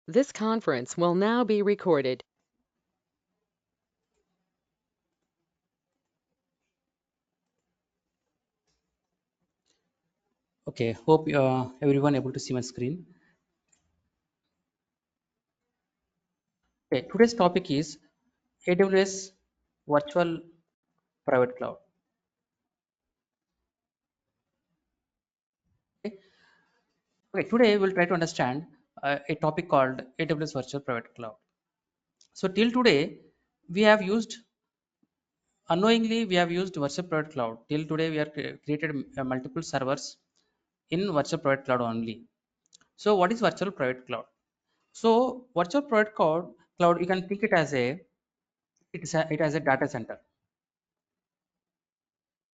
This conference will now be recorded. Okay, hope everyone able to see my screen. Okay, today's topic is AWS Virtual Private Cloud. Okay, okay, today we'll try to understand a topic called AWS Virtual Private Cloud. So till today, we have used unknowingly we have used Virtual Private Cloud. Till today, we have created multiple servers in Virtual Private Cloud only. So what is Virtual Private Cloud? So Virtual Private Cloud, you can think it as it as a data center.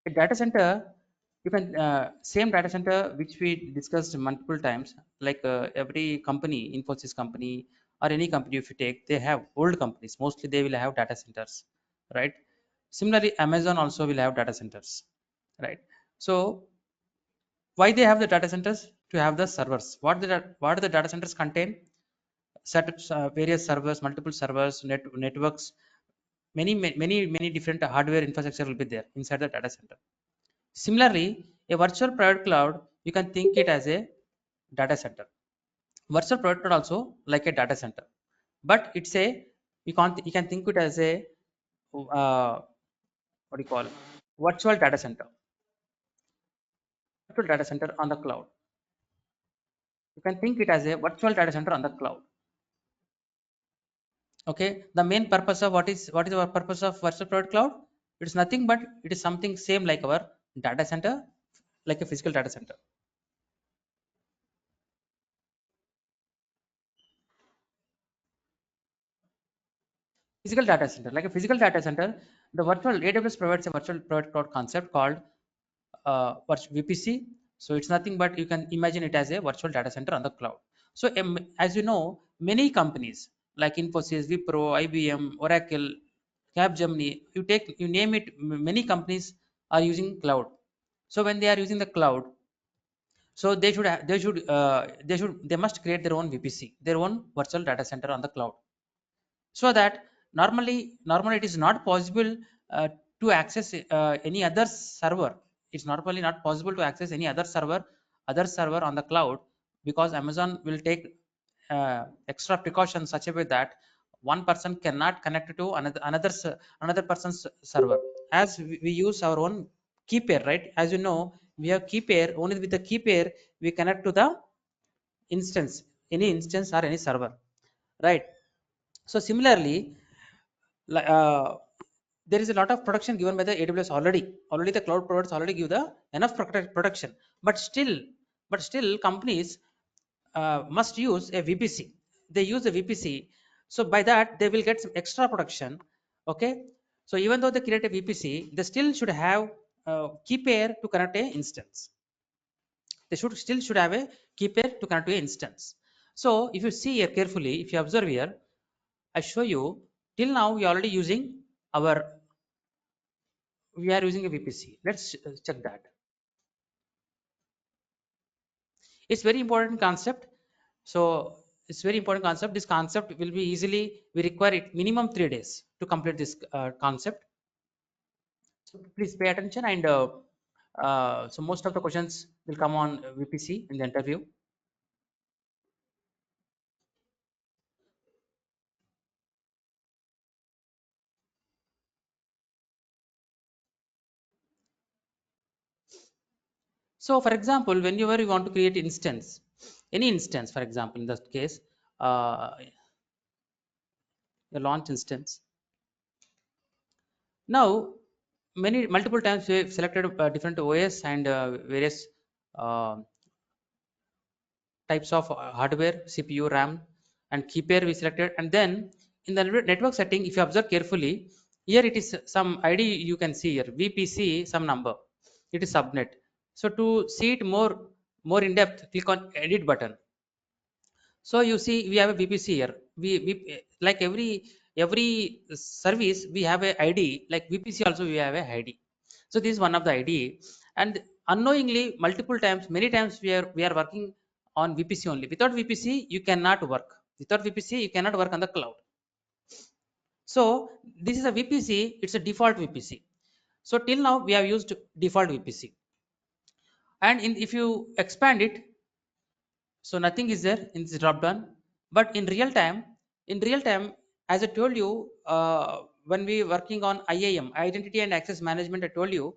A data center, you can same data center which we discussed multiple times, like every company, Infosys company or any company, if you take, they have old companies, mostly they will have data centers, right? Similarly, Amazon also will have data centers, right? So why they have the data centers? To have the servers. What the data centers contain? Set various servers, multiple servers, networks, many different hardware infrastructure will be there inside the data center. Similarly, a virtual private cloud, you can think it as a data center. Virtual private cloud also like a data center, but it's a, you can think it as a what do you call, virtual data center. Virtual data center on the cloud. You can think it as a virtual data center on the cloud. Okay, the main purpose of what is our purpose of virtual private cloud? It's nothing but it is something same like our data center, like a physical data center. Physical data center, like a physical data center, the virtual AWS provides a virtual private cloud concept called VPC. So it's nothing but you can imagine it as a virtual data center on the cloud. So as you know, many companies like Infosys, Wipro, IBM, Oracle, Capgemini, you name it, many companies are using cloud. So when they are using the cloud, so they must create their own VPC, their own virtual data center on the cloud, so that normally it is not possible to access any other server. It's normally not possible to access any other server on the cloud, because Amazon will take extra precautions such a way that one person cannot connect to another person's server, as we use our own key pair, right? As you know, we have key pair. Only with the key pair we connect to the instance, any instance or any server, right? So similarly, there is a lot of protection given by the AWS already. Already the cloud providers already give the enough protection, but still companies must use a VPC. They use a VPC, so by that they will get some extra protection. Okay, so even though they create a VPC, they still should have key pair to connect a instance. They should have a key pair to connect to a instance. So if you see here carefully, if you observe here, I show you, till now we are already using our we are using a VPC. Let's check that. It's very important concept. So it's very important concept. This concept will be easily, we require it minimum 3 days to complete this concept. So please pay attention, and so most of the questions will come on VPC in the interview. So for example, whenever you want to create instance, any instance, for example, in this case, a launch instance. Now, multiple times we have selected different OS and various uh, types of hardware, CPU, RAM, and key pair we selected. And then in the network setting, if you observe carefully, here it is some ID you can see here, VPC some number. It is subnet. So to see it more in depth, click on edit button. So you see we have a VPC here. We like every service we have a ID. Like VPC also we have a ID. So this is one of the ID, and unknowingly many times we are working on VPC only. Without VPC you cannot work. Without VPC, you cannot work on the cloud. So this is a VPC, it's a default VPC. So till now we have used default VPC, and if you expand it, so nothing is there in this drop down. But in real time, as I told you, when we working on IAM, identity and access management, I told you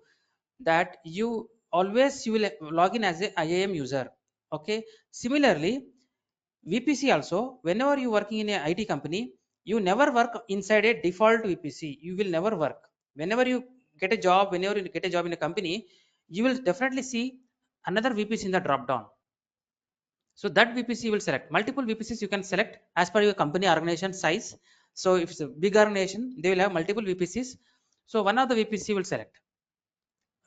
that you will log in as a IAM user. Okay, similarly VPC also, whenever you working in a IT company, you never work inside a default VPC. You will never work. Whenever you get a job, whenever you get a job in a company, you will definitely see another VPC in the drop down. So that VPC will select multiple VPCs. You can select as per your company organization size. So if it's a big organization, they will have multiple VPCs. So one of the VPC will select,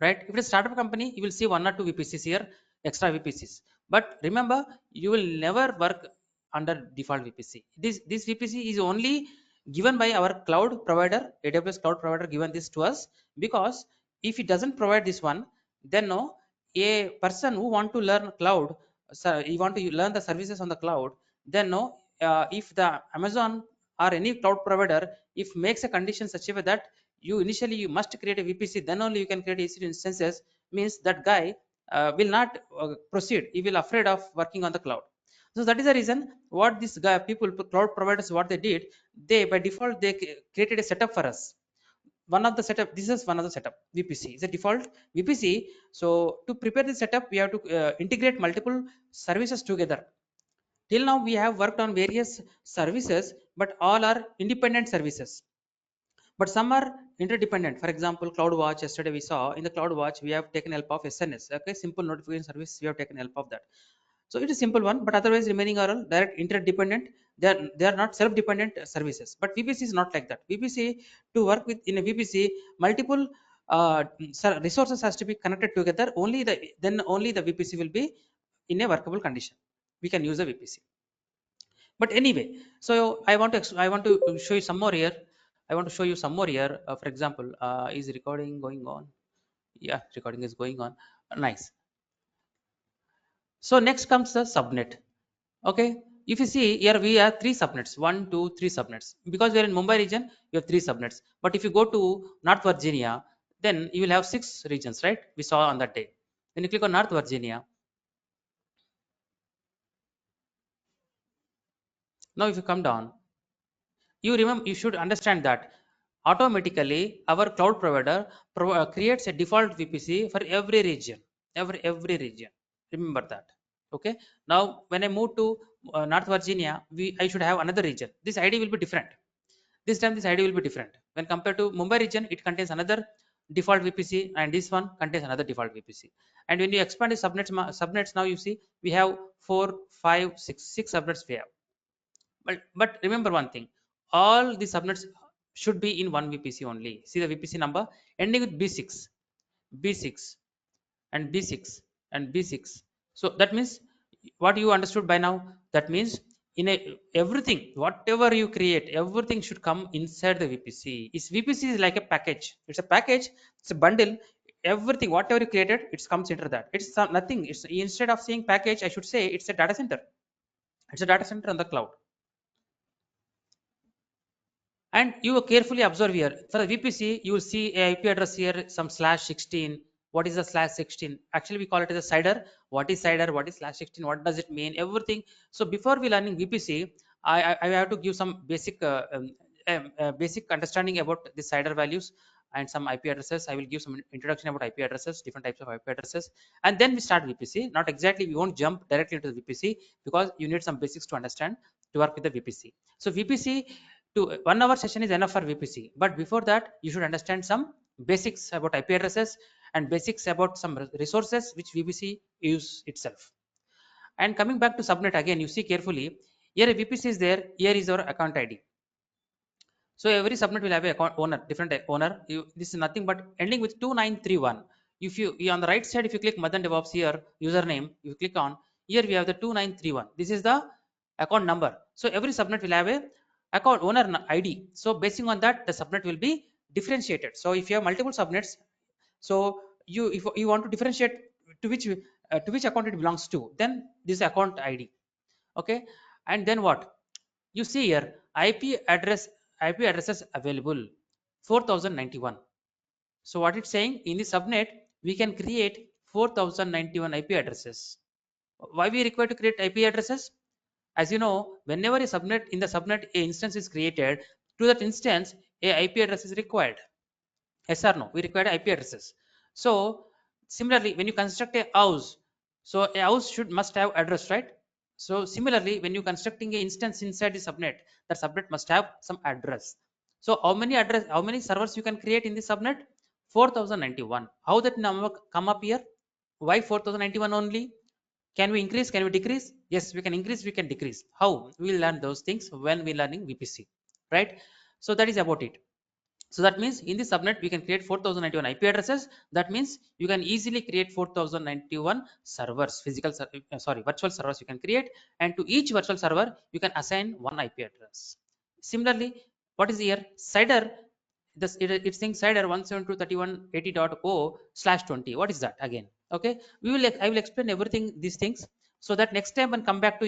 right? If it's a startup company, you will see one or two VPCs here, extra VPCs. But remember, you will never work under default VPC. This VPC is only given by our cloud provider, AWS cloud provider given this to us, because if it doesn't provide this one, then no, a person who want to learn cloud, so you want to learn the services on the cloud, then no, if the Amazon or any cloud provider if makes a condition such a way that you must create a VPC, then only you can create EC2 instances, means that guy will not proceed. He will afraid of working on the cloud. So that is the reason what this guy people cloud providers what they did, they by default they created a setup for us. One of the setup, this is one of the setup, VPC is a default VPC. So to prepare the setup, we have to integrate multiple services together. Till now we have worked on various services, but all are independent services, but some are interdependent. For example, CloudWatch, yesterday we saw in the CloudWatch we have taken help of SNS, okay, simple notification service, we have taken help of that. So it is simple one, but otherwise remaining are all direct interdependent. They are not self dependent services. But VPC is not like that. VPC, to work with in a VPC, multiple resources has to be connected together, only the VPC will be in a workable condition, we can use a VPC. But anyway, so I want to show you some more here. I want to show you some more here. For example, is recording going on? Yeah, recording is going on. Nice. So next comes the subnet. Okay, if you see here we have three subnets, one two three subnets, because we are in Mumbai region, you have three subnets. But if you go to North Virginia, then you will have six regions, right? We saw on that day. When you click on North Virginia, now if you come down, you should understand that automatically our cloud provider creates a default VPC for every region, every region. Remember that. Okay, now when I move to North Virginia, I should have another region. This ID will be different. This time this ID will be different. When compared to Mumbai region, it contains another default VPC, and this one contains another default VPC. And when you expand the subnets, now you see we have 4 5 6 subnets we have. But remember one thing, all the subnets should be in one VPC only. See the VPC number ending with B6, B6, and B6, and B6. So that means what you understood by now. That means in a everything whatever you create, everything should come inside the VPC. Is VPC is like a package. It's a package. It's a bundle. Everything whatever you created, it comes into that. It's nothing. It's instead of saying package, I should say it's a data center. It's a data center on the cloud. And you carefully observe here for the VPC, you will see a IP address here, some /16. What is the /16? Actually, we call it as a CIDR. What is CIDR? What is /16? What does it mean? Everything. So before we learning VPC, I have to give some basic understanding about the CIDR values and some IP addresses. I will give some introduction about IP addresses, different types of IP addresses, and then we start VPC. Not exactly, we won't jump directly into the VPC because you need some basics to understand to work with the VPC. So VPC, to 1 hour session is enough for VPC, but before that you should understand some basics about IP addresses and basics about some resources which VPC use itself. And coming back to subnet again, you see carefully here a VPC is there, here is our account ID. So every subnet will have a account owner, different owner. This is nothing but ending with 2931. If you on the right side, if you click Madan DevOps here, username, you click on here, we have the 2931. This is the account number. So every subnet will have a account owner ID. So basing on that, the subnet will be differentiated. So if you have multiple subnets, so if you want to differentiate to which account it belongs to, then this account ID. Okay, and then what? You see here IP addresses available 4091. So what it's saying, in the subnet we can create 4091 IP addresses. Why we require to create IP addresses? As you know, whenever a subnet in the subnet a instance is created, to that instance a IP address is required. Yes or no? We require IP addresses. So similarly, when you construct a house, so a house should must have address, right? So similarly, when you constructing a instance inside the subnet, that subnet must have some address. So how many servers you can create in the subnet? 4091. How that number come up here? Why 4091 only? Can we increase? Can we decrease? Yes, we can increase, we can decrease. How? We'll learn those things when we learning VPC, right? So that is about it. So that means in the subnet we can create 4091 IP addresses. That means you can easily create 4091 servers, virtual servers you can create, and to each virtual server you can assign one IP address. Similarly, what is here? CIDR, it's saying CIDR 172.3180.0/20. What is that again? Okay, I will explain everything these things, so that next time when come back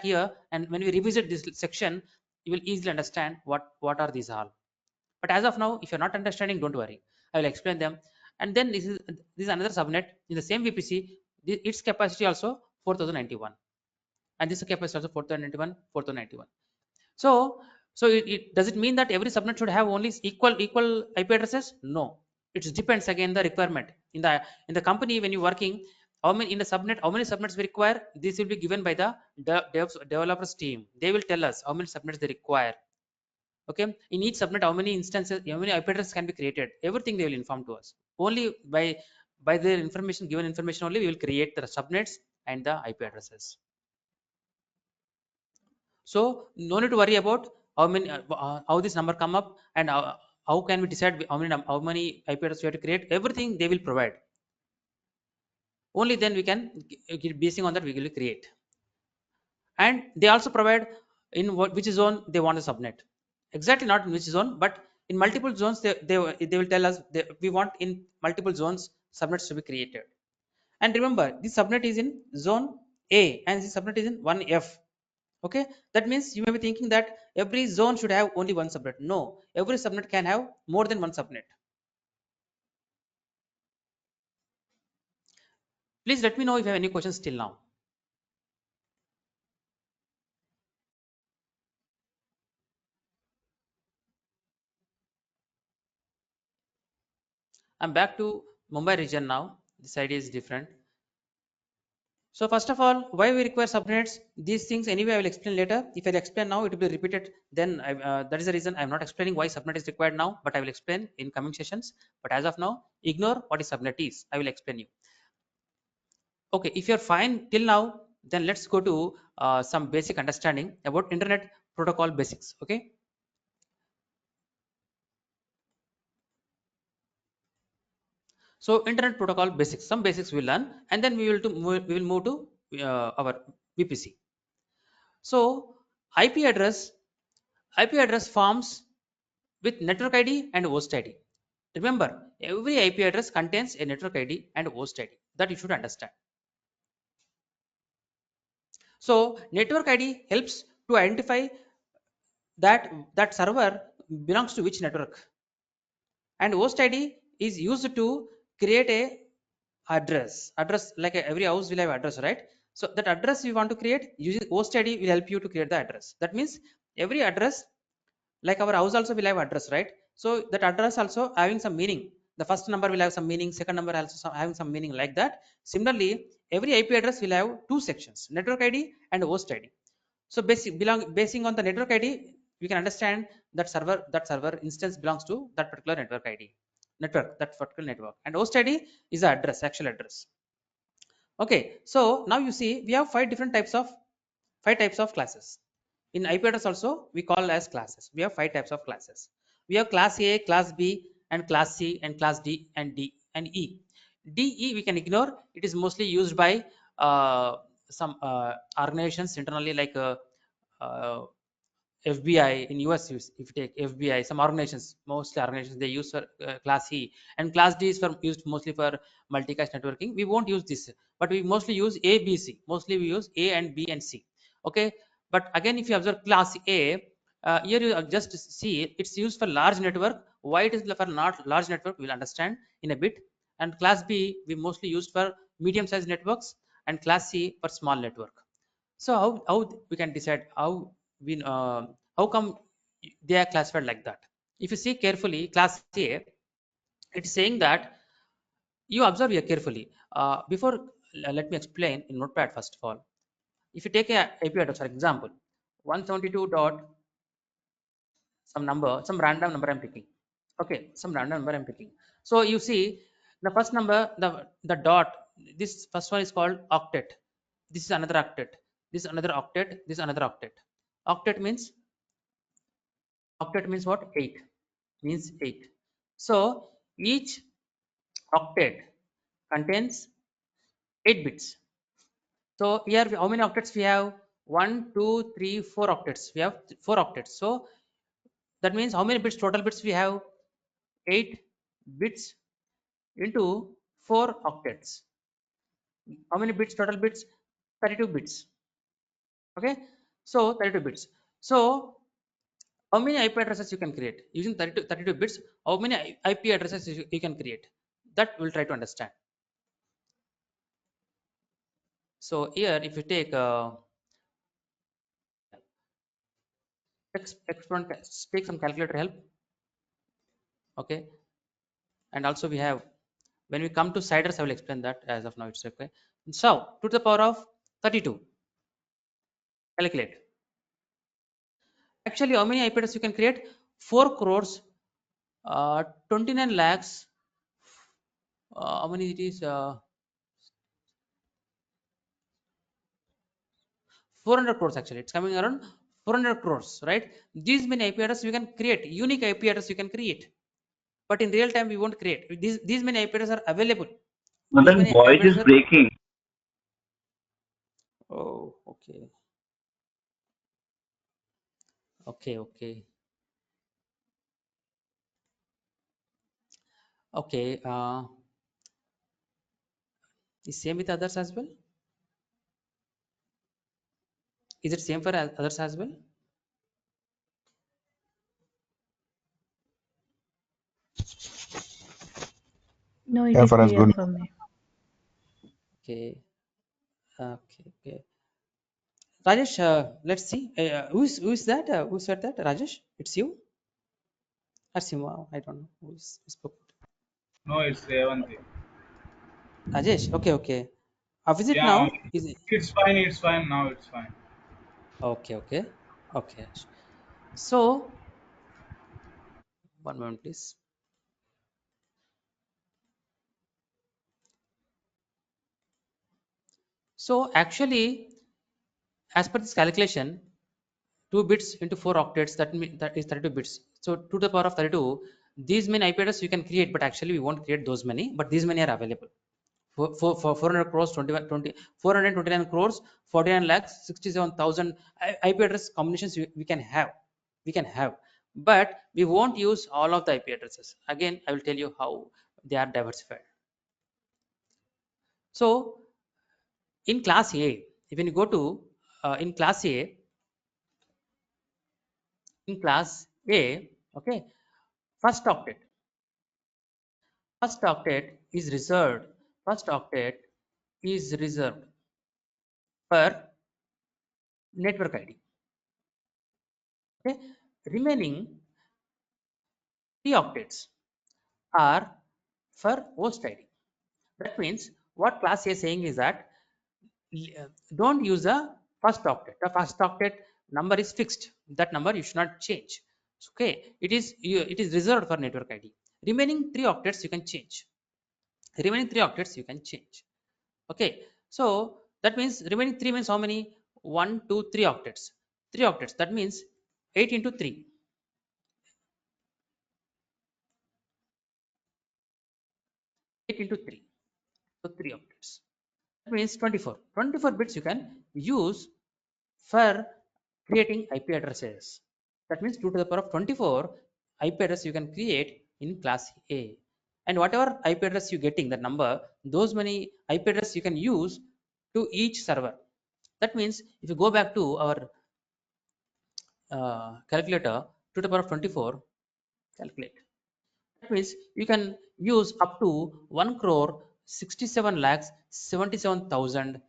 here, and when we revisit this section, you will easily understand what are these all. But as of now, if you're not understanding, don't worry. I will explain them. And then this is another subnet in the same VPC. Its capacity also 4091, and this capacity also 4091, 4091. So, does it mean that every subnet should have only equal IP addresses? No, it depends again the requirement in the company when you're working. How many in the subnet? How many subnets we require? This will be given by the developers team. They will tell us how many subnets they require. Okay, in each subnet how many instances, how many IP addresses can be created, everything they will inform to us. Only by their information, given information only, we will create the subnets and the IP addresses. So no need to worry about how this number come up, and how can we decide how many IP addresses we have to create. Everything they will provide. Only then we can basing on that we will create. And they also provide in which zone they want the subnet. Exactly not in which zone, but in multiple zones they will tell us we want in multiple zones subnets to be created. And remember, this subnet is in zone A and this subnet is in 1F. Okay, that means you may be thinking that every zone should have only one subnet. No, every subnet can have more than one subnet. Please let me know if you have any questions till now. I'm back to Mumbai region now. This idea is different. So first of all, why we require subnets? These things anyway I will explain later. If I explain now, it will be repeated. Then that is the reason I'm not explaining why subnet is required now, but I will explain in coming sessions. But as of now, ignore what is subnet is. I will explain you. Okay, if you're fine till now, then let's go to some basic understanding about internet protocol basics. Okay. So internet protocol basics, some basics we'll learn, and then we will move to our VPC. So IP address IP address forms with network ID and host ID. Remember, every IP address contains a network ID and host ID. That you should understand. So network ID helps to identify that server belongs to which network, and host ID is used to create a address like every house will have address, right? So that address you want to create, using host ID will help you to create the address. That means every address, like our house also will have address, right? So that address also having some meaning. The first number will have some meaning, second number also having some meaning, like that. Similarly, every IP address will have two sections, network ID and host ID. So basing on the network ID, we can understand that server instance belongs to that particular network ID, that particular network, and host ID is the address, actual address. Okay, so now you see we have five types of classes. In IP address also we call as classes. We have five types of classes. We have class A, class B, and class C, and class D, and D and E. DE we can ignore. It is mostly used by some organizations internally, like FBI in US. If you take FBI, some organizations, mostly organizations, they use for class E, and class D is used mostly for multicast networking. We won't use this, but we mostly use A, B, C. Mostly we use A and B and C. Okay, But again, if you observe class A, here you just see it's used for large network. Why it is for not large network, we'll understand in a bit. And class B, we mostly used for medium sized networks, and class C for small network. So how we can decide how come they are classified like that? If you see carefully, class A, it's saying that you observe here carefully. Before let me explain in Notepad first of all. If you take a IP address, for example, 172 dot some number, some random number I'm picking. Okay, some random number I'm picking. So you see the first number, the dot. This first one is called octet. This is another octet. This is another octet. This is another octet. Octet means what? 8 means 8. So each octet contains 8 bits. So here how many octets we have? 1, 2, 3, 4 octets. We have 4 octets. So that means how many bits, total bits we have? 8 bits into 4 octets. How many bits, total bits? 32 bits. Okay. So 32 bits. So how many IP addresses you can create using 32 bits? How many IP addresses you can create? That we'll try to understand. So here if you take take some calculator help. Okay. And also we have, when we come to siders, I will explain that. As of now it's okay. So 2 to the power of 32, calculate. Actually how many IP addresses you can create? 4 crores 29 lakhs, how many it is, 400 crores. Actually it's coming around 400 crores, right? These many IP addresses you can create, unique IP address you can create, but in real time we won't create. These many IP addresses are available. These Madan, many IP voice is addresses are, breaking. oh okay, okay, okay. Is same with others as well? Is it same for others as well? No, it Yeah, is for us, clear good. for me. Okay, okay. Rajesh, let's see. Who's that? Who said that? Rajesh, it's you? Or Sima? I don't know who spoke. No, it's Revanthi. Rajesh. Okay. Is it Yeah, now? Is it? it's fine. It's fine. Now it's fine. Okay. So one moment, please. So actually, as per this calculation, 2 bits into 4 octets, that is 32 bits. So 2 to the power of 32, these many IP addresses you can create, but actually we won't create those many, but these many are available. For 400 crores, 429 crores, 49 lakhs, 67,000 IP address combinations we can have, but we won't use all of the IP addresses. Again, I will tell you how they are diversified. So in class A, when you go to in class A, okay, first octet, first octet is reserved. First octet is reserved for network ID. Okay, remaining 3 octets are for host ID. That means what class A is saying is that don't use the first octet. The first octet number is fixed. That number you should not change. Okay, it is reserved for network ID. Remaining 3 octets you can change. Remaining 3 octets you can change. Okay, so that means remaining 3 means how many? 1, 2, 3 octets. 3 octets. That means 8 into 3. 8 into 3. So 3 octets. That means 24. 24 bits you can use for creating IP addresses. That means 2 to the power of 24 IP address you can create in class A. And whatever IP address you getting that number, those many IP address you can use to each server. That means if you go back to our calculator, 2 to the power of 24, calculate. That means you can use up to 1 crore 67 lakhs 77,000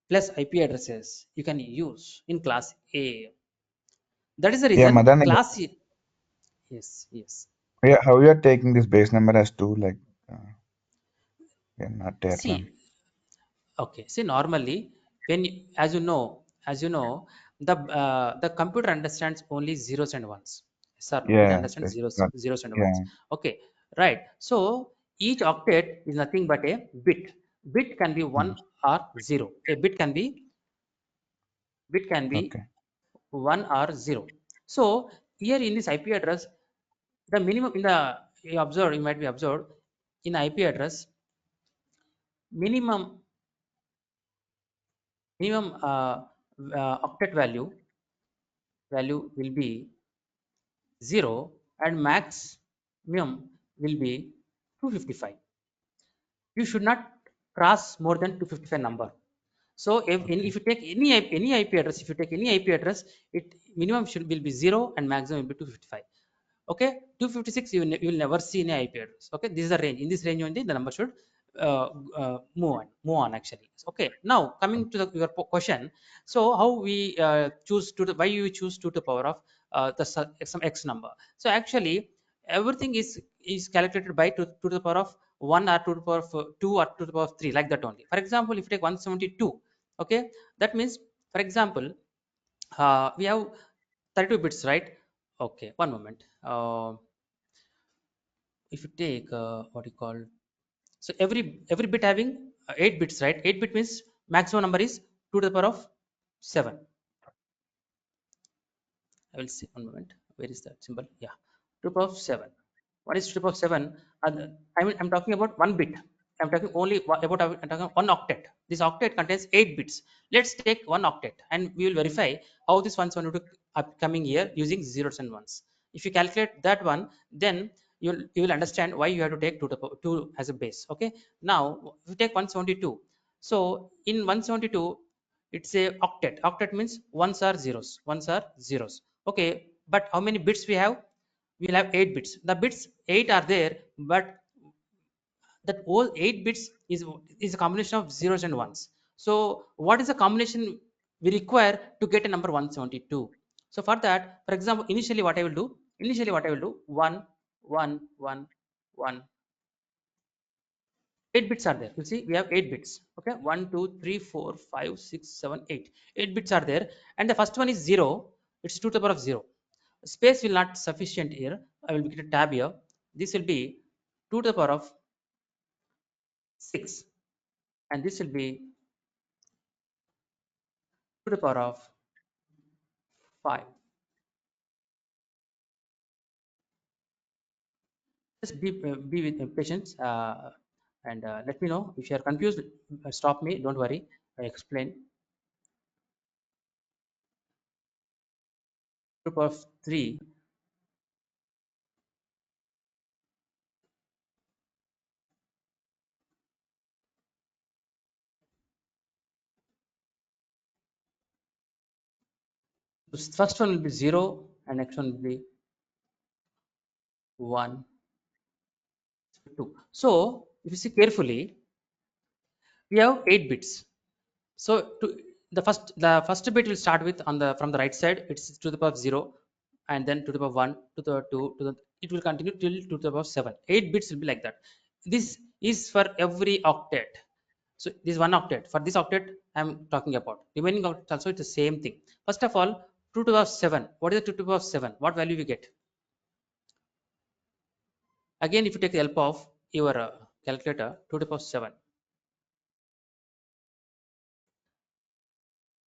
plus IP addresses you can use in class A. That is the Yeah, reason Madan, class A. Yes, yes. yeah, how you are taking this base number as 2, like, yeah, not airplane. See, okay. See, normally when as you know, the computer understands only zeros and ones. Yes or no? It Yeah, understands that's got, zeros and ones. yeah, Okay, right. So each octet is nothing but a bit. Bit can be mm, one or zero. A bit can be okay, one or zero. So here in this IP address, the minimum in the you might be observed in IP address minimum octet value will be 0 and maximum will be 255. You should not cross more than 255 number. So okay, if you take any IP address, if you take any IP address, it minimum should will be 0 and maximum will be 255. Okay, 256 you will never see any IP address. Okay, this is the range. In this range only the number should move on actually. Okay, now coming to your question. So how we choose to the why you choose 2 to the power of some x number. So actually everything is calculated by 2 to the power of 1 or 2 to the power of 2 or 2 to the power of 3, like that only. For example, if you take 172, okay, that means, for example, we have 32 bits, right? Okay, one moment. If you take what you call, so every bit having 8 bits, right? 8 bit means maximum number is 2 to the power of 7. I will see, one moment. Where is that symbol? Yeah, 2 to the power of 7. What is 2 to the power of 7? I'm talking about one bit. I'm talking only about I'm talking one octet. This octet contains 8 bits. Let's take one octet and we will verify how this 172 coming here using zeros and ones. If you calculate that one, then you will understand why you have to take 2 to the power 2 as a base. Okay. Now if you take 172, so in 172 it's a octet. Octet means ones are zeros. Ones are zeros. Okay, but how many bits we have? We will have 8 bits. The bits 8 are there, but that all 8 bits is a combination of zeros and ones. So what is the combination we require to get a number 172? So for that, for example, initially what I will do, 1 1 1 1. 8 bits are there. You see, we have 8 bits. Okay, 1 2 3 4 5 6 7 8. 8 bits are there, and the first one is 0. It's 2 to the power of 0. Space will not sufficient here. I will get a tab here. This will be 2 to the power of 6, and this will be 2 to the power of 5. Just be with patience, and let me know if you are confused. Stop me. Don't worry. I explain. 2 to the power of 3. First one will be 0, and next one will be 1, 2. So if you see carefully, we have 8 bits. So the first bit will start with on the from the right side. It's to the power of 0, and then to the power of 1, to the 2, to the, it will continue till to the power of 7. 8 bits will be like that. This is for every octet. So this one octet. For this octet I'm talking about. Remaining octet also it's the same thing. First of all, 2 to the power of 7. What is the 2 to the power of 7? What value we get? Again, if you take the help of your calculator, 2 to the power of 7.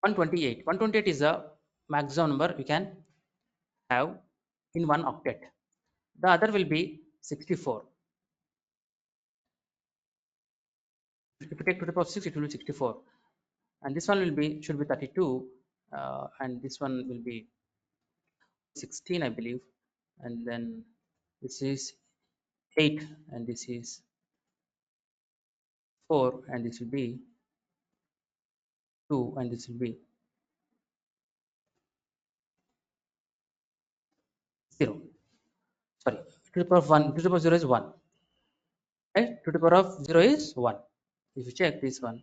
128. 128 is the maximum number we can have in one octet. The other will be 64. If you take to the power of 6, it will be 64. And this one will be should be 32, and this one will be 16, I believe. And then this is 8, and this is 4, and this will be 2, and this will be sorry, to the power of 1, to the power of 0 is 1, right? To the power of 0 is 1. If you check this one,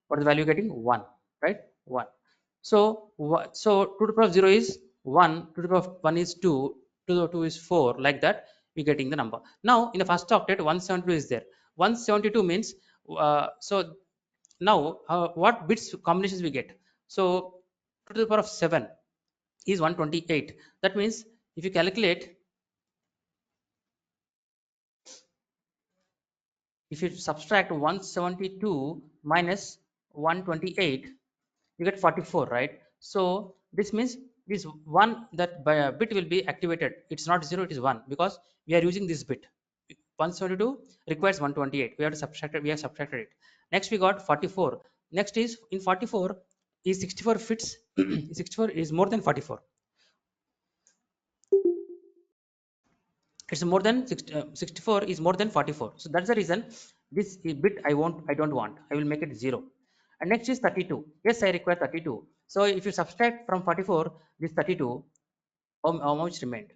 what is the value getting? 1, right? 1. So so to the power of 0 is 1, to the power of 1 is 2, to the power of 2 is 4, like that we getting the number. Now in the first octet 172 is there. 172 means so now what bits combinations we get? So to the power of 7 is 128. That means if you calculate, if you subtract 172 minus 128, you get 44, right? So this means this one, that bit will be activated. It's not 0, it is 1, because we are using this bit. 172 requires 128. We have to subtract it. We have subtracted it. Next we got 44. Next is in 44 is 64 fits. 64 is more than 44. It's more than 64 is more than 44. So that's the reason this bit I don't want. I will make it 0. And next is 32. Yes, I require 32. So if you subtract from 44 this 32, how much remained?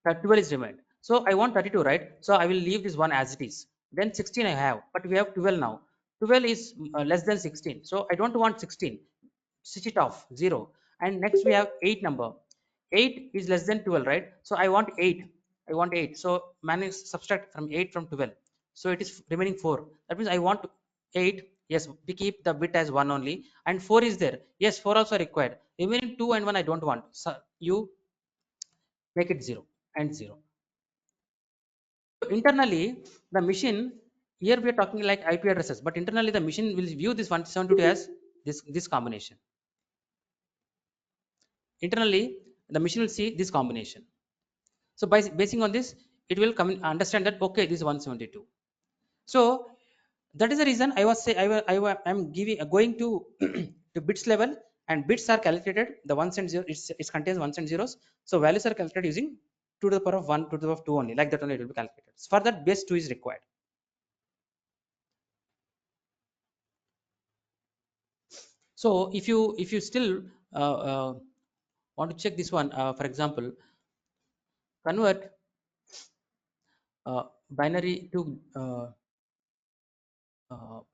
12 is remained. So I want 32, right? So I will leave this one as it is. Then 16 I have, but we have 12 now. 12 is less than 16, so I don't want 16. Switch it off, 0. And next we have 8 number. 8 is less than 12, right? So I want 8. I want 8. So manage subtract from 8 from 12. So it is remaining 4. That means I want 8. Yes, we keep the bit as 1 only. And 4 is there. Yes, 4 also required. Remaining 2 and 1 I don't want. So you make it 0 and 0. So internally, the machine, here we are talking like IP addresses, but internally the machine will view this 172 as this combination. Internally, the machine will see this combination. So by basing on this, it will come understand that okay, this is 172. So that is the reason I was say I'm giving going to to bits level, and bits are calculated. The ones and zeros, it contains ones and zeros. So values are calculated using 2 to the power of 1, 2 to the power of 2 only. Like that only it will be calculated. For that, base 2 is required. So if you still want to check this one, for example, convert binary to for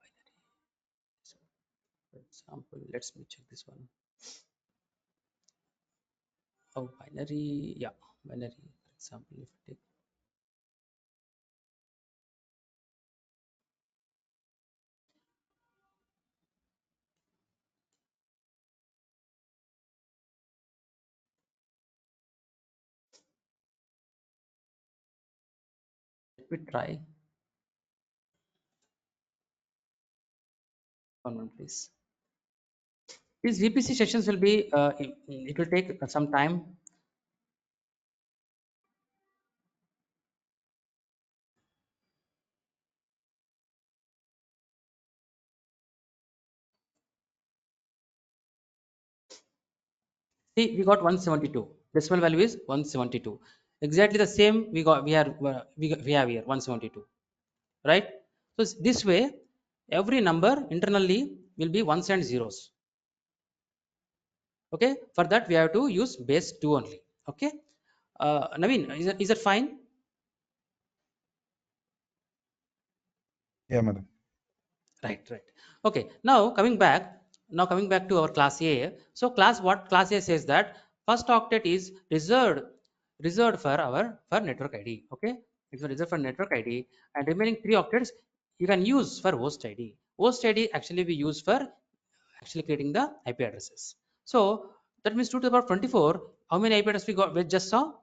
example, let's me check this one. Oh, binary, yeah, binary. For example, if you take, let me try one minute, please. These VPC sessions will be it will take some time. See, we got 172. Decimal value is 172. Exactly the same we got. We have here 172, right? So this way, every number internally will be ones and zeros. Okay, for that we have to use base 2 only. Okay, Naveen, is that fine? Yeah, madam. Right. Okay, now coming back to our class A. So class A says that first octet is reserved for network ID. Okay, it's reserved for network ID, and remaining 3 octets you can use for host ID. Host ID actually we use for actually creating the IP addresses. So that means 2 to the power 24. How many IP addresses we got? We just saw,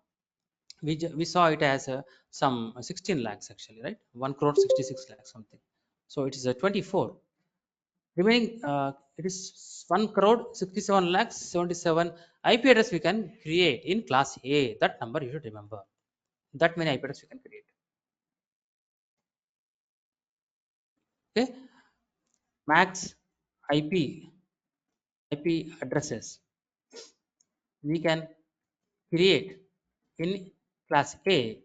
we saw it as some 16 lakhs actually, right? 1 crore 66 lakhs something. So it is a 24. Remaining it is 1 crore 67 lakhs 77 IP address we can create in class A. That number you should remember. That many IP address we can create. Okay, max IP addresses we can create in class A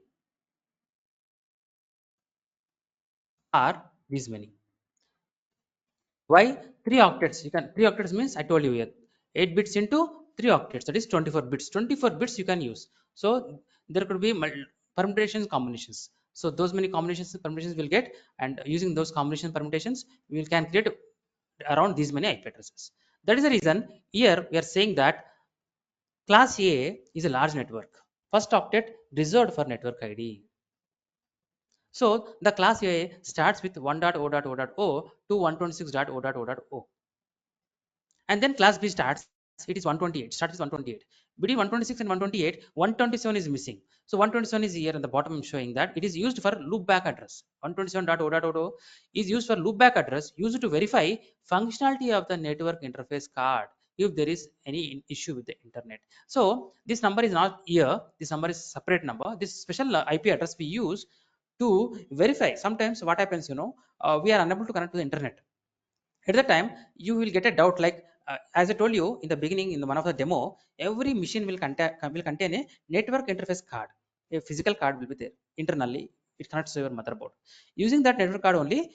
are these many. Why? 3 octets. You can 3 octets means I told you here 8 bits into 3 octets, that is 24 bits. 24 bits you can use. So there could be permutations, combinations. So those many combinations, permutations will get, and using those combination permutations, we can create around these many IP addresses. That is the reason here we are saying that class A is a large network. First octet reserved for network ID. So the class A starts with 1.0.0.0 to 126.0.0.0. And then class B starts, it is 128, starts with 128. Between 126 and 128, 127 is missing. So 127 is here at the bottom. I'm showing that it is used for loopback address. 127.0.0 is used for loopback address, used to verify functionality of the network interface card if there is any issue with the internet. So this number is not here, this number is separate number. This special IP address we use to verify. Sometimes what happens, we are unable to connect to the internet. At the time you will get a doubt, like as I told you in the beginning, in the one of the demo, every machine will contain a network interface card. A physical card will be there internally. It connects to your motherboard. Using that network card only,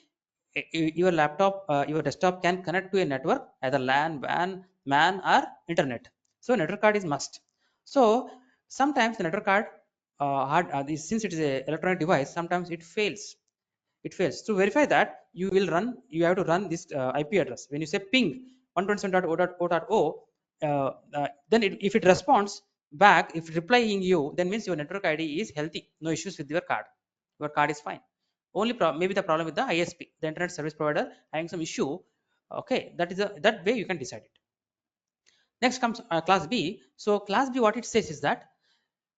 your laptop, your desktop can connect to a network, either LAN, WAN, MAN, or internet. So network card is must. So sometimes the network card, since it is a electronic device, sometimes it fails. To verify that, you have to run this IP address. When you say ping 127.0.0.0, then if it responds back, if replying you, then means your network ID is healthy, no issues with your card is fine. Only maybe the problem with the ISP, the internet service provider, having some issue. Okay, that way you can decide it. Next comes class B. So class B, what it says is that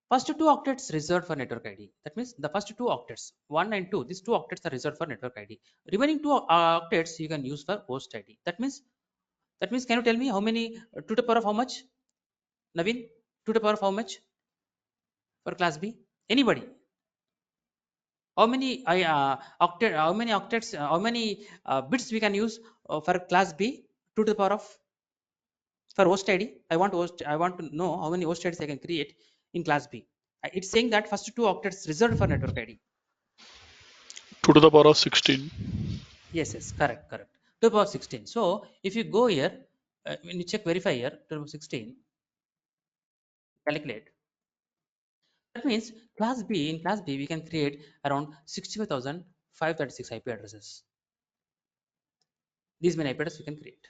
first two octets reserved for network ID. That means the first two octets, 1 and 2, these two octets are reserved for network ID. Remaining two octets you can use for host ID. That means can you tell me how many, 2 to the power of how much? Naveen, 2 to the power of how much for class B? Anybody? How many octets, how many bits we can use for class B? 2 to the power of, for host ID. I want to know how many host IDs I can create in class B. It's saying that first two octets reserved for network ID. 2 to the power of 16. Yes, correct. 2 to the power 16. So if you go here, when you check verify here, 2 to the power 16, calculate. That means in class B, we can create around 65,536 IP addresses. These many IP addresses we can create.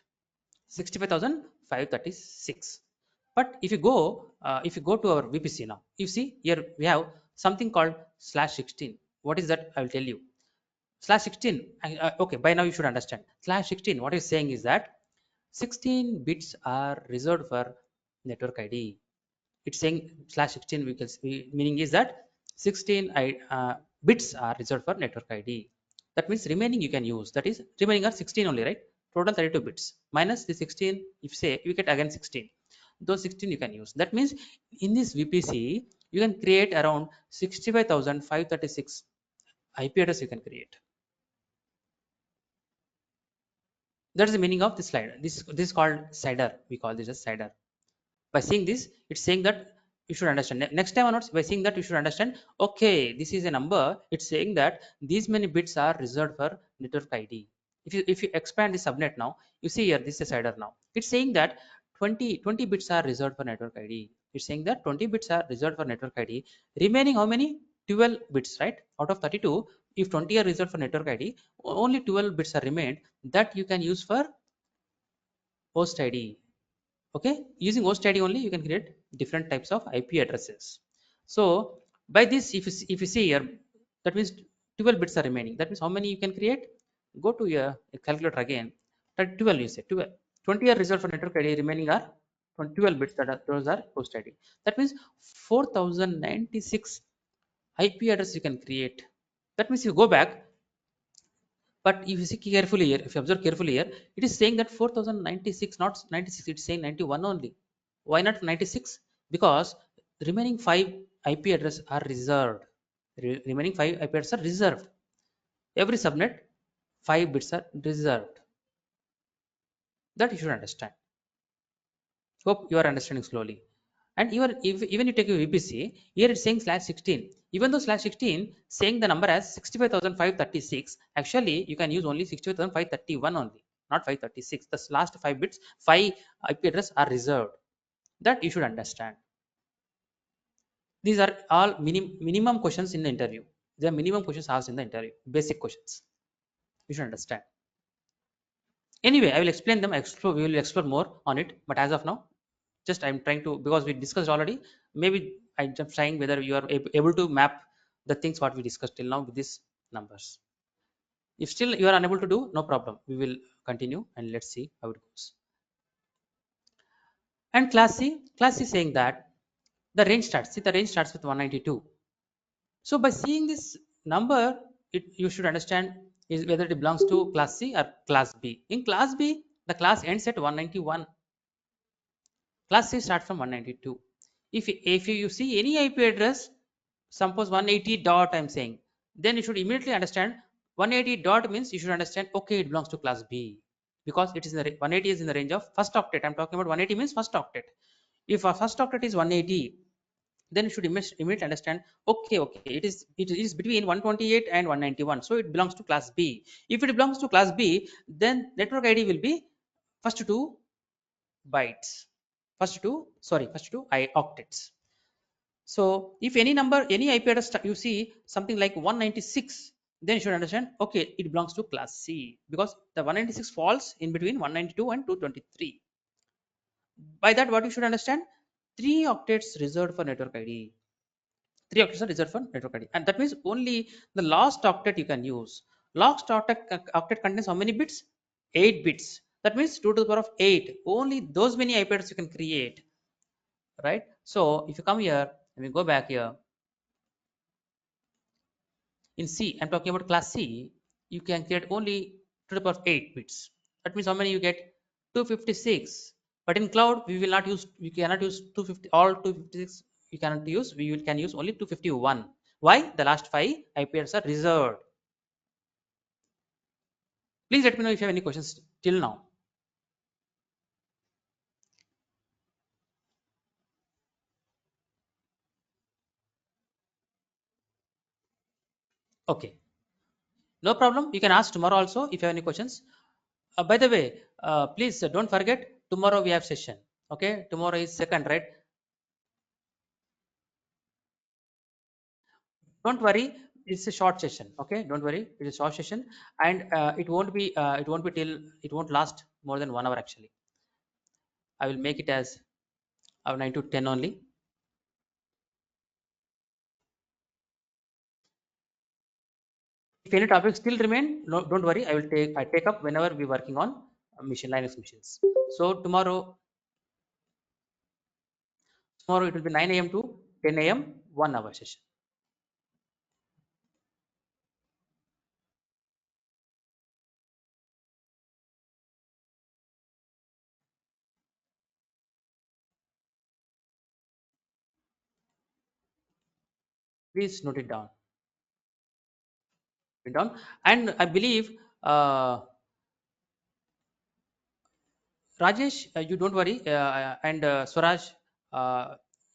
65,536. But if you go to our VPC now, you see here we have something called /16. What is that? I will tell you. /16. Okay, by now you should understand. /16. What is saying is that 16 bits are reserved for network ID. It's saying /16, meaning is that 16 bits are reserved for network ID. That means remaining you can use. That is remaining are 16 only, right? Total 32 bits minus the 16. If say you get again 16, those 16 you can use. That means in this VPC you can create around 65,536 IP address you can create. That is the meaning of this slide. This is called CIDR. We call this as CIDR. By seeing this, it's saying that you should understand. Next time onwards, by seeing that, you should understand. Okay, this is a number. It's saying that these many bits are reserved for network ID. If you expand the subnet now, you see here this is a CIDR now. It's saying that 20 bits are reserved for network ID. It's saying that 20 bits are reserved for network ID. Remaining how many? 12 bits, right? Out of 32, if 20 are reserved for network ID, only 12 bits are remained that you can use for host ID. Okay, using host ID only you can create different types of IP addresses. So by this, if you see here, that means 12 bits are remaining. That means how many you can create? Go to your calculator again. That 12, you say 12. 20 are reserved for network ID, remaining are 12 bits, those are host ID. That means 4096 IP address you can create. That means you go back, but if you see carefully here, if you observe carefully here, it is saying that 4096, not 96, it's saying 91 only. Why not 96? Because the remaining 5 IP addresses are reserved. Remaining 5 IP addresses are reserved. Every subnet, 5 bits are reserved. That you should understand. Hope you are understanding slowly. And even you take a VPC, here it's saying /16. Even though /16 saying the number as 65,536, actually you can use only 65,531 only, not 536. The last 5 bits, 5 IP address are reserved. That you should understand. These are all minimum questions in the interview. They are minimum questions asked in the interview, basic questions. You should understand. Anyway, I will explain them. We will explore more on it. But as of now, just I'm trying to, because we discussed already. Maybe I'm just trying whether you are able to map the things what we discussed till now with these numbers. If still you are unable to do, no problem. We will continue and let's see how it goes. And class C saying that the range starts. See, the range starts with 192. So by seeing this number, you should understand is whether it belongs to class C or class B. In class B, the class ends at 191. Class C starts from 192. If you see any IP address, suppose 180 dot I'm saying, then you should immediately understand 180 dot means you should understand, okay, it belongs to class B, because it is in the 180 is in the range of first octet. I'm talking about 180 means first octet. If our first octet is 180, then you should immediately understand, okay, it is between 128 and 191, so it belongs to class B. If it belongs to class B, then network ID will be first two bytes, first two octets. So if any number, any IP address you see something like 196, then you should understand, okay, it belongs to class C, because the 196 falls in between 192 and 223. By that, what you should understand, 3 octets reserved for network ID. 3 octets are reserved for network ID, and that means only the last octet you can use. Last octet contains how many bits? 8 bits. That means 2 to the power of 8. Only those many IP addresses you can create, right? So if you come here and we go back here, in C, I'm talking about class C, you can create only to the power of 8 bits. That means how many you get? 256. But in cloud, we cannot use 250, all 256 you cannot use, can use only 251. Why? The last 5 IPs are reserved. Please let me know if you have any questions till now. Okay, no problem. You can ask tomorrow also if you have any questions. By the way, please don't forget, tomorrow we have session. Okay, tomorrow is 2nd, right? Don't worry, it's a short session. Okay, don't worry, it's a short session, and it won't last more than 1 hour. Actually, I will make it as 9 to 10 only. If any topics still remain, no, don't worry, I take up whenever we're working on machine Linux machines. So tomorrow it will be 9 a.m. to 10 a.m. 1 hour session. Please note it down. And I believe Rajesh, you don't worry, and Swaraj,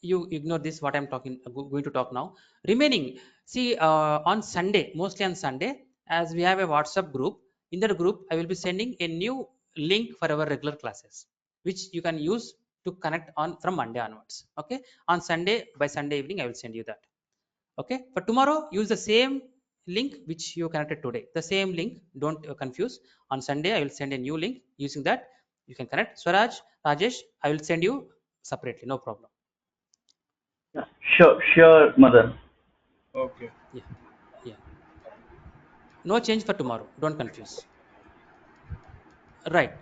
you ignore this. What I'm going to talk now. Remaining, see, on Sunday, mostly on Sunday, as we have a WhatsApp group. In that group, I will be sending a new link for our regular classes, which you can use to connect on from Monday onwards. Okay, on Sunday, by Sunday evening, I will send you that. Okay, for tomorrow, use the same link which you connected today. The same link, don't confuse. On Sunday, I will send a new link. Using that, you can connect. Swaraj, Rajesh, I will send you separately, no problem. Yeah, sure, Madan. Okay. Yeah, no change for tomorrow, don't confuse. Right.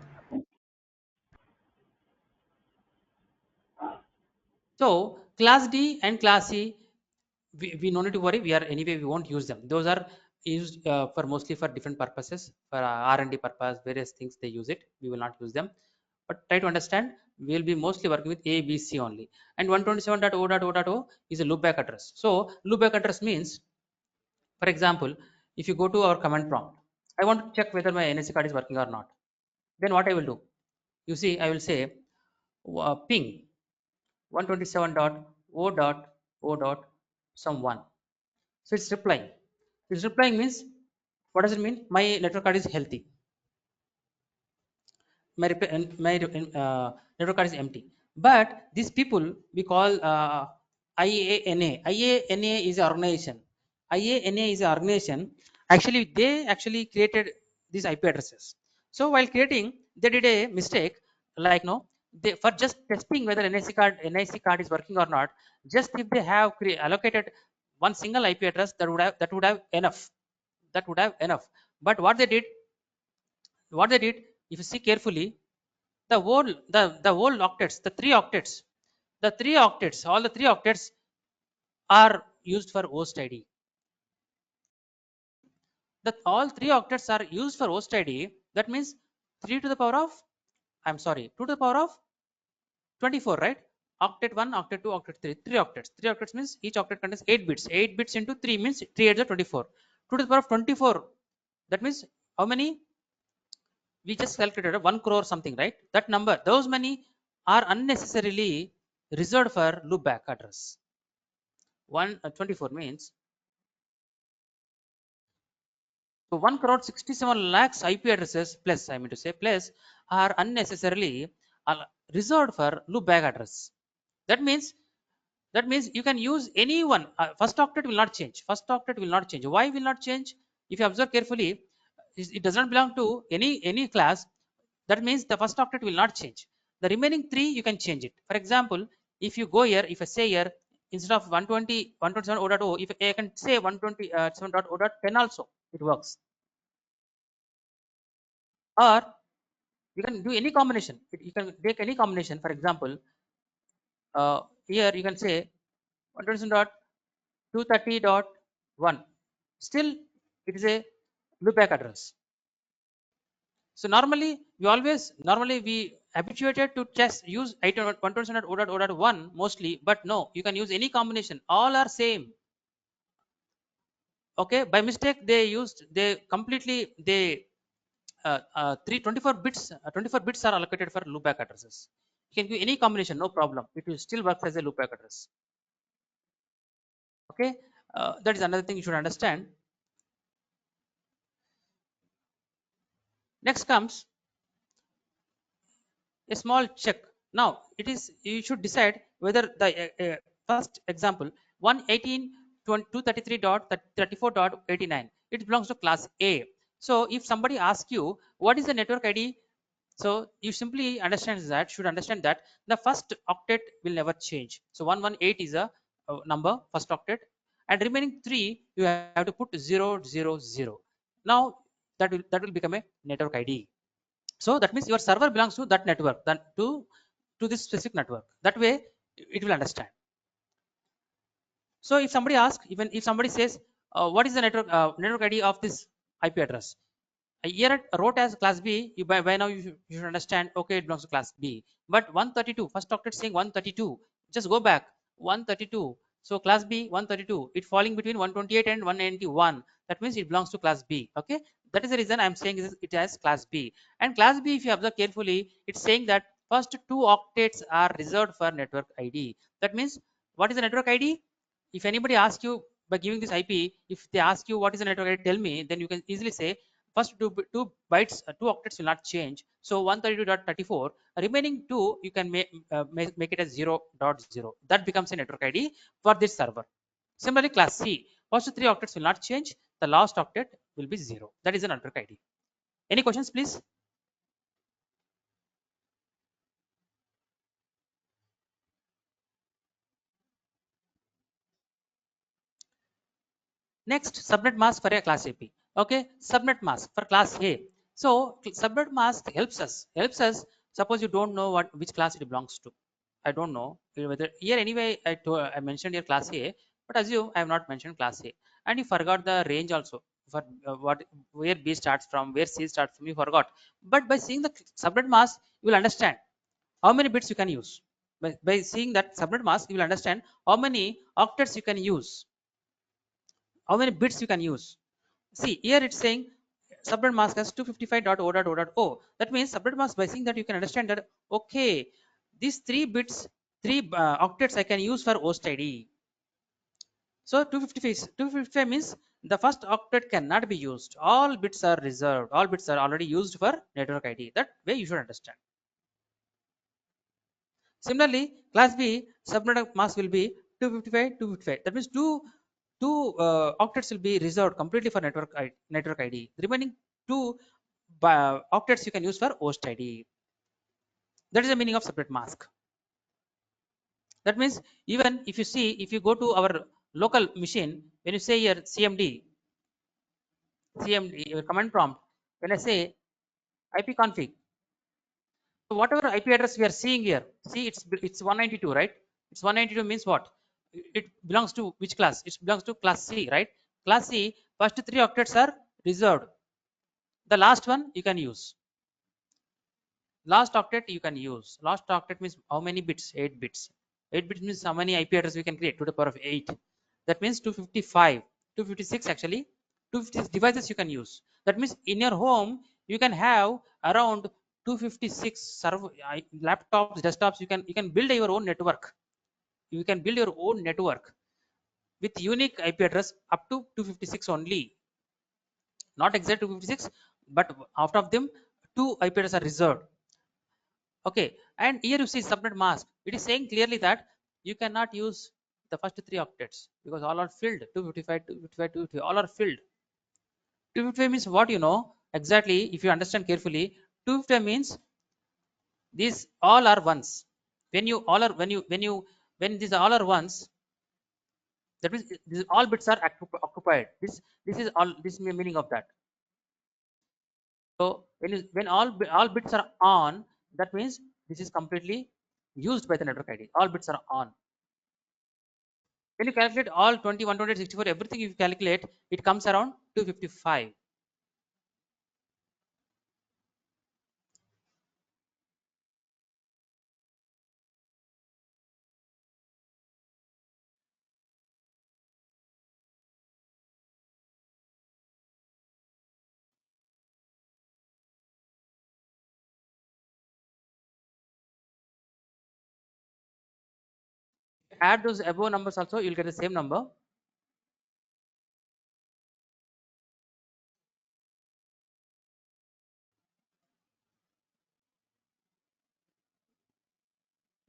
So class D and class C, we no need to worry. We are anyway, we won't use them. Those are used for mostly for different purposes, for R&D purpose, various things they use it. We will not use them. But try to understand, we will be mostly working with A, B, C only. And 127.0.0.0 is a loopback address. So loopback address means, for example, if you go to our command prompt, I want to check whether my NSC card is working or not. Then what I will do? You see, I will say ping 127.0.0. some one. So it's replying. It's replying means, what does it mean? My network card is healthy. My network card is empty. But these people we call IANA. IANA is an organization. IANA is an organization. Actually, they actually created these IP addresses. So while creating, they did a mistake. Like no, they for just testing whether NIC card is working or not. Just if they have allocated one single IP address, that would have enough. That would have enough. But what they did, if you see carefully, the whole octets, all the three octets are used for host ID. That all three octets are used for host ID. That means 3 to the power of, I'm sorry, 2 to the power of 24, right? Octet 1, octet 2, octet 3, 3 octets. 3 octets means each octet contains 8 bits. 8 bits into 3 means 3 8 is 24. 2 to the power of 24. That means how many? We just calculated 1 crore something, right? That number, those many are unnecessarily reserved for loopback address. 24 means, so 1 crore 67 lakhs IP addresses plus, I mean to say plus, are unnecessarily reserved for loopback address. That means you can use any one. First octet will not change. First octet will not change. Why will not change? If you observe carefully, it does not belong to any class. That means the first octet will not change. The remaining three you can change it. For example, if you go here, if I say here instead of 120 127.0.0, if I can say 127.0.10 also, it works. Or you can do any combination. You can take any combination. For example, here you can say 127.230.1. Still, it is a loopback address. So normally we habituated to just use 127.0.0.1 mostly, but no, you can use any combination. All are same. Okay, by mistake they completely 24 bits are allocated for loopback addresses. You can give any combination, no problem. It will still work as a loopback address. Okay, that is another thing you should understand. Next comes a small check. Now it is, you should decide whether the first example 118.233.34.89, it belongs to class A. So if somebody asks you what is the network ID, so you simply should understand that the first octet will never change. So 118 is a number, first octet, and remaining three you have to put 000. Now that will become a network ID. So that means your server belongs to that network, to this specific network. That way it will understand. So if somebody asks, even if somebody says what is the network ID of this IP address, here it wrote as class B, by now you should understand, okay, it belongs to class B. But 132, first octet saying 132, just go back, 132. So class B 132, it falling between 128 and 191. That means it belongs to class B. Okay, that is the reason I'm saying it as class B. And class B, if you observe carefully, it's saying that first two octets are reserved for network ID. That means what is the network ID? If anybody asks you by giving this IP, if they ask you what is the network ID, tell me, then you can easily say first two bytes, two octets will not change. So 132.34, remaining two you can make it as 0.0. That becomes a network ID for this server. Similarly, class C, first three octets will not change. The last octet will be 0. That is a network ID. Any questions, please? Next, subnet mask for a class AP. Okay, subnet mask for class A. So subnet mask helps us. Suppose you don't know which class it belongs to. I don't know whether here anyway. I mentioned here class A, but assume I have not mentioned class A, and you forgot the range also for where B starts from, where C starts from. You forgot, but by seeing the subnet mask, you will understand how many bits you can use. By seeing that subnet mask, you will understand how many octets you can use, how many bits you can use. See, here it's saying subnet mask has 255.0.0.0. That means subnet mask, by seeing that, you can understand that, okay, these 3 bits, 3 octets I can use for host ID. So 255 means the first octet cannot be used. All bits are reserved. All bits are already used for network ID. That way you should understand. Similarly, class B subnet mask will be 255, 255. That means two octets will be reserved completely for network ID. The remaining two octets you can use for host ID. That is the meaning of separate mask. That means even if you see, if you go to our local machine, when you say here CMD, your command prompt, when I say ipconfig, so whatever IP address we are seeing here, see it's 192, right? It's 192 means what? It belongs to which class? It belongs to class C, right? Class C, first three octets are reserved. The last one you can use. Last octet you can use. Last octet means how many bits? 8 bits. 8 bits means how many IP addresses we can create to the power of 8. That means 255, 256 actually. 256 devices you can use. That means in your home you can have around 256 laptops, desktops. You can build your own network. You can build your own network with unique IP address up to 256 only. Not exact 256, but out of them, 2 IP addresses are reserved. Okay, and here you see subnet mask. It is saying clearly that you cannot use the first 3 octets because all are filled. 255, 255, 255, all are filled. 255 means what, you know exactly. If you understand carefully, 255 means these all are ones. When you all are when these all are ones, that means these all bits are occupied. This is all, this meaning of that. So when all bits are on, that means this is completely used by the network ID. All bits are on. When you calculate all 21, 28, 64, everything you calculate, it comes around 255. Add those above numbers also, you'll get the same number.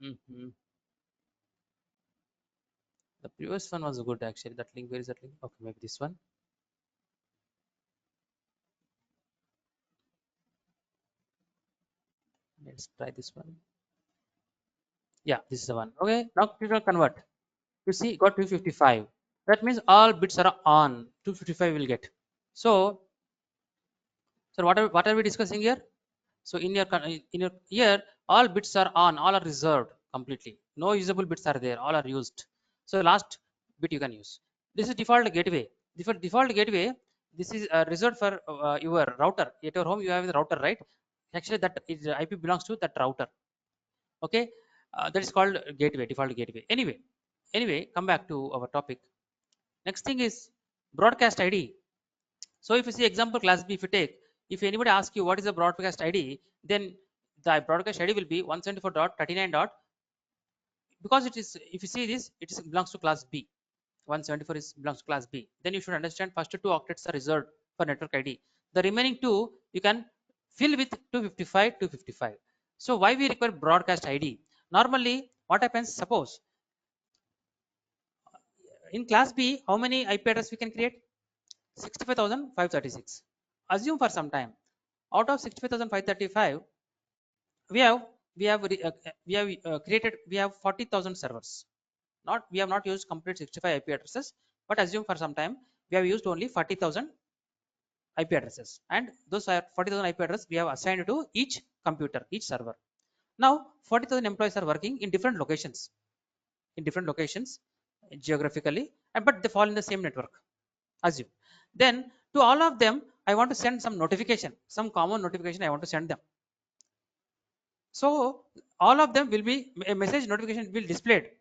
Mhm. The previous one was good actually. That link, where is that link? Okay, maybe this one. Let's try this one. Yeah, this is the one. Okay, now click on convert. You see, got 255. That means all bits are on. 255 will get. So what are we discussing here? So in your here, all bits are on, all are reserved completely. No usable bits are there, all are used. So last bit you can use. This is default gateway. Default gateway. This is reserved for your router. At your home you have the router, right? Actually, that is IP belongs to that router. Okay, that is called gateway, default gateway. Anyway, come back to our topic. Next thing is broadcast ID. So if you see example class B, if you take, if anybody asks you what is the broadcast ID, then the broadcast ID will be 174.39. Because it is, if you see this, it is belongs to class B. 174 is belongs to class B. Then you should understand first 2 octets are reserved for network ID. The remaining 2 you can fill with 255, 255. So why we require broadcast ID? Normally, what happens? Suppose in class B, how many IP address we can create? 65,536. Assume for some time, out of 65,535, we have created, we have 40,000 servers. Not, we have not used complete 65 IP addresses, but assume for some time we have used only 40,000 IP addresses, and those are 40,000 IP addresses we have assigned to each computer, each server. Now 40,000 employees are working in different locations, geographically, but they fall in the same network. Assume. Then to all of them, I want to send some notification, some common notification I want to send them. So all of them will be, a message notification will displayed,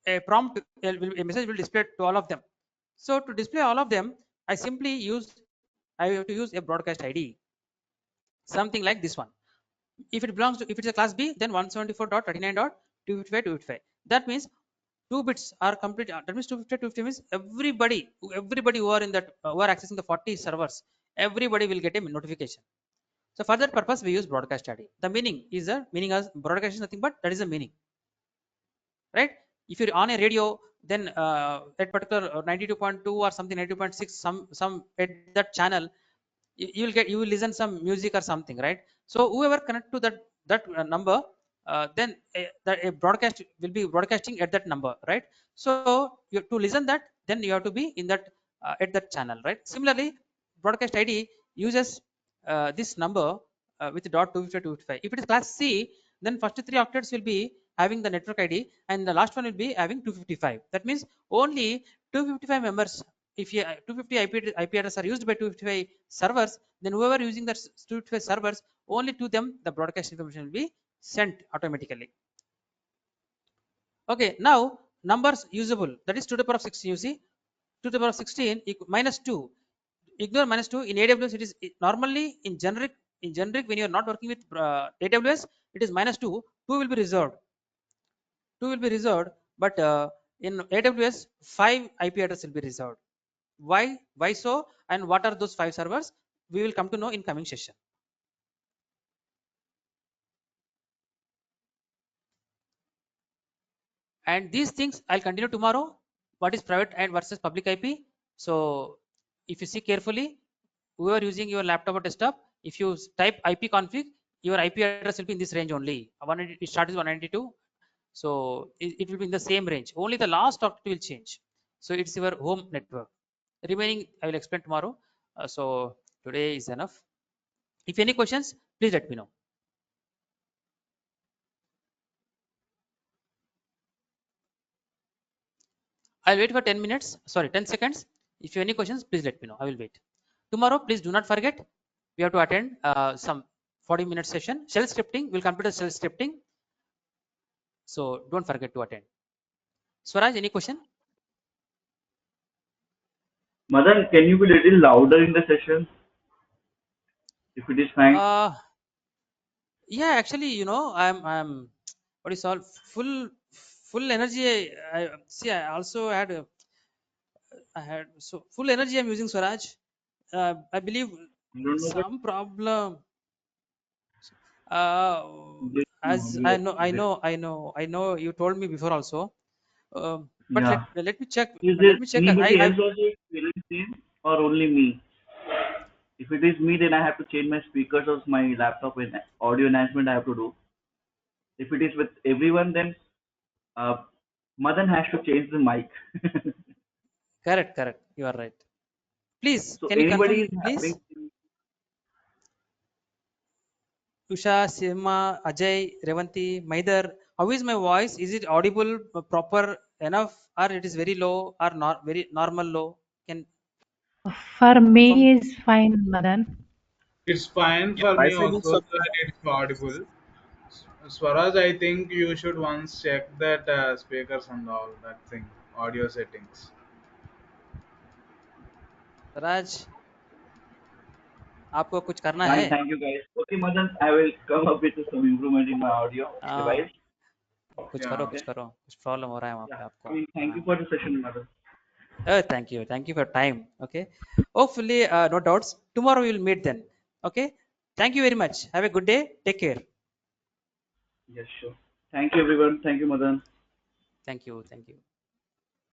a prompt, a message will display to all of them. So to display all of them, I have to use a broadcast ID, something like this one. If it belongs to, if it's a class B, then 174.39.255. That means 2 bits are complete. That means 250 means everybody who are in that, who are accessing the 40 servers, everybody will get a notification. So for that purpose, we use broadcast ID. The meaning is, a meaning as broadcast is nothing but that is the meaning, right? If you're on a radio, then at particular 92.2 or something 92.6, some at that channel, you will listen some music or something, right? So whoever connect to that number, then a broadcast will be broadcasting at that number, right? So to listen that, then you have to be in that at that channel, right? Similarly, broadcast ID uses this number with dot 255. If it is class C, then first three octets will be having the network ID, and the last one will be having 255. That means only 255 members. If 250 IP addresses are used by 255 servers, then whoever using that 255 servers, only to them the broadcast information will be sent automatically. Okay, now numbers usable, that is 2 to the power of 16. You see, 2 to the power of 16 minus 2. Ignore minus 2. In AWS, normally in generic when you are not working with AWS, it is minus 2. 2 will be reserved. 2 will be reserved, but in AWS, 5 IP address will be reserved. Why? Why so? And what are those 5 servers? We will come to know in coming session. And these things I'll continue tomorrow. What is private and versus public IP? So if you see carefully, whoever using your laptop or desktop, if you type IP config, your IP address will be in this range only. It starts with 192. So it will be in the same range. Only the last octet will change. So it's your home network. Remaining I will explain tomorrow. So today is enough. If any questions, please let me know. I'll wait for 10 minutes. Sorry, 10 seconds. If you have any questions, please let me know. I will wait. Tomorrow, please do not forget. We have to attend some 40-minute session. Shell scripting. We'll complete the shell scripting. So don't forget to attend. Swaraj, any question? Madan, can you be a little louder in the session if it is fine? Yeah, actually, I'm what is all full energy. I see. I also had I had so full energy. I'm using Swaraj. I believe I don't know, but some problem. Uh, there's no as I audio. know, you told me before also. But Yeah. let me check. Is there Let me check. anybody else also feeling same or only me? If it is me, then I have to change my speakers of my laptop with audio enhancement I have to do. If it is with everyone, then uh, Madan has to change the mic. correct. You are right. Please, So can you anybody confirm, is having, please? Usha, Sima, Ajay, Revanti, Maidar. How is my voice? Is it audible, proper enough, or it is very low, or not very normal low? Can For confirm? me is fine, Madan. It's fine Yeah, for my me side is also that it's audible. Swaraj, I think you should once check that speakers and all that thing, audio settings. Raj, आपको कुछ करना है? fine, thank you guys. Okay, Madan, I will come up with some improvement in my audio device. कुछ Yeah. करो, Okay. कुछ problem हो रहा है वहाँ Yeah. पे I आपको. mean, thank you for the session, Madan. Thank you for time. Okay, hopefully no doubts. Tomorrow we will meet then. Okay, thank you very much. Have a good day. Take care. Yes, sure. Thank you, everyone. Thank you, Madan. Thank you.